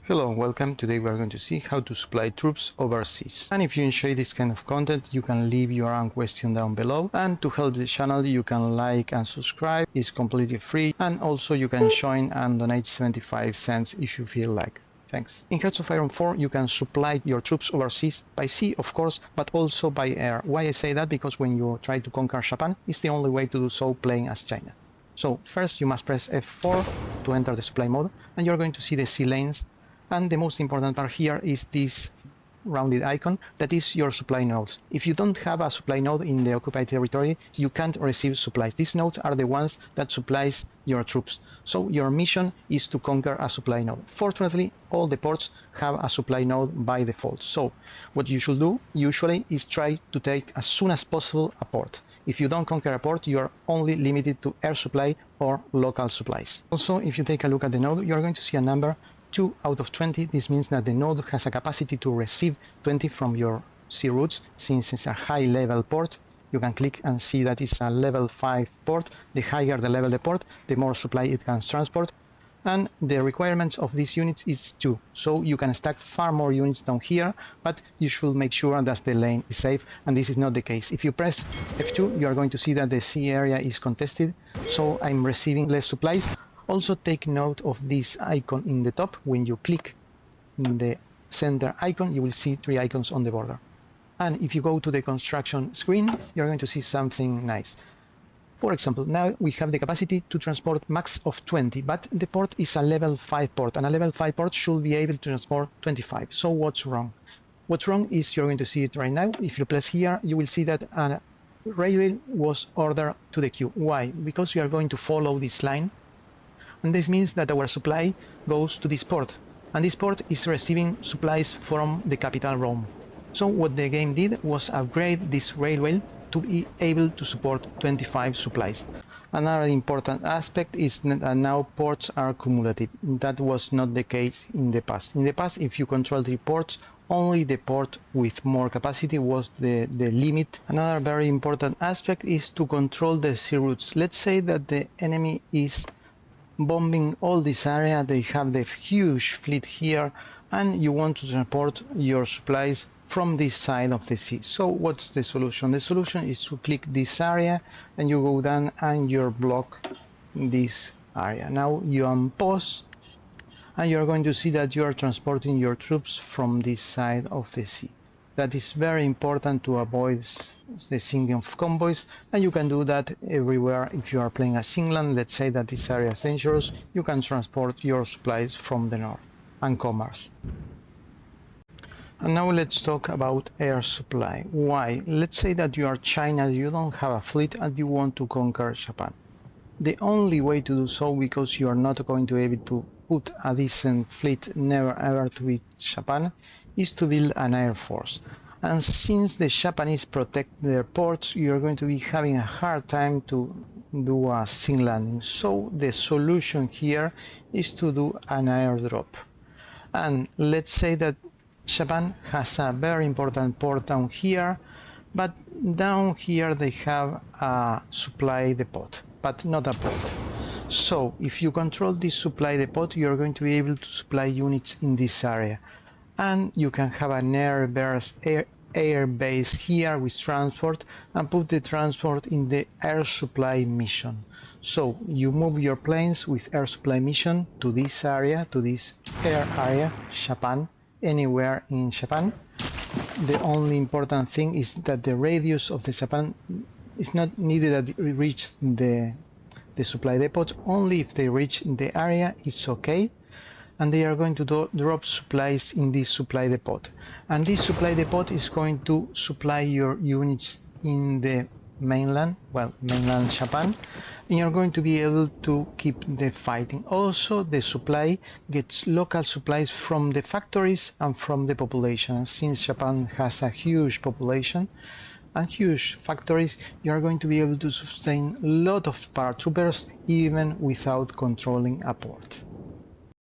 Hello and welcome. Today we are going to see how to supply troops overseas. And if you enjoy this kind of content, you can leave your own question down below. And to help the channel, you can like and subscribe. It's completely free. And also you can join and donate 75 cents if you feel like. Thanks. In Hearts of Iron 4, you can supply your troops overseas by sea, of course, but also by air. Why I say that? Because when you try to conquer Japan, it's the only way to do so playing as China. So first you must press F4 to enter the supply mode, and you're going to see the sea lanes. And the most important part here is this rounded icon, that is your supply nodes. If you don't have a supply node in the occupied territory, you can't receive supplies. These nodes are the ones that supplies your troops. So your mission is to conquer a supply node. Fortunately, all the ports have a supply node by default. So what you should do usually is try to take as soon as possible a port. If you don't conquer a port, you are only limited to air supply or local supplies. Also, if you take a look at the node, you are going to see a number 2 out of 20. This means that the node has a capacity to receive 20 from your sea routes. Since it's a high level port, you can click and see that it's a level 5 port. The higher the level the port, the more supply it can transport. And the requirements of these units is 2. So you can stack far more units down here, but you should make sure that the lane is safe, and this is not the case. If you press F2, you are going to see that the sea area is contested, so I'm receiving less supplies. Also take note of this icon in the top. When you click the center icon, you will see 3 icons on the border. And if you go to the construction screen, you're going to see something nice. For example, now we have the capacity to transport max of 20, but the port is a level 5 port, and a level 5 port should be able to transport 25. So what's wrong? What's wrong is you're going to see it right now. If you press here, you will see that a railway was ordered to the queue. Why? Because we are going to follow this line. And this means that our supply goes to this port, and this port is receiving supplies from the capital Rome. So what the game did was upgrade this railway to be able to support 25 supplies. Another important aspect is that now ports are cumulative. That was not the case in the past. In the past, if you control 3 ports, only the port with more capacity was the limit. Another very important aspect is to control the sea routes. Let's say that the enemy is bombing all this area, they have the huge fleet here, and you want to transport your supplies from this side of the sea. So what's the solution? The solution is to click this area, and you go down and you block this area. Now you unpause, and you're going to see that you are transporting your troops from this side of the sea. That is very important to avoid the sinking of convoys, and you can do that everywhere. If you are playing as England, let's say that this area is dangerous, you can transport your supplies from the north and commerce. And now let's talk about air supply. Why? Let's say that you are China, you don't have a fleet, and you want to conquer Japan. The only way to do so, because you are not going to be able to put a decent fleet never ever to beat Japan, is to build an air force. And since the Japanese protect their ports, you're going to be having a hard time to do a sea landing. So the solution here is to do an airdrop. And let's say that Japan has a very important port down here, but down here they have a supply depot, but not a port. So if you control this supply depot, you're going to be able to supply units in this area. And you can have an air base here with transport, and put the transport in the air supply mission. So you move your planes with air supply mission to this area, to this air area, Japan, anywhere in Japan. The only important thing is that the radius of the Japan is not needed that it reach the supply depot. Only if they reach the area, it's okay. And they are going to drop supplies in this supply depot. And this supply depot is going to supply your units in the mainland, well, mainland Japan, and you're going to be able to keep the fighting. Also, the supply gets local supplies from the factories and from the population. Since Japan has a huge population and huge factories, you are going to be able to sustain a lot of paratroopers even without controlling a port.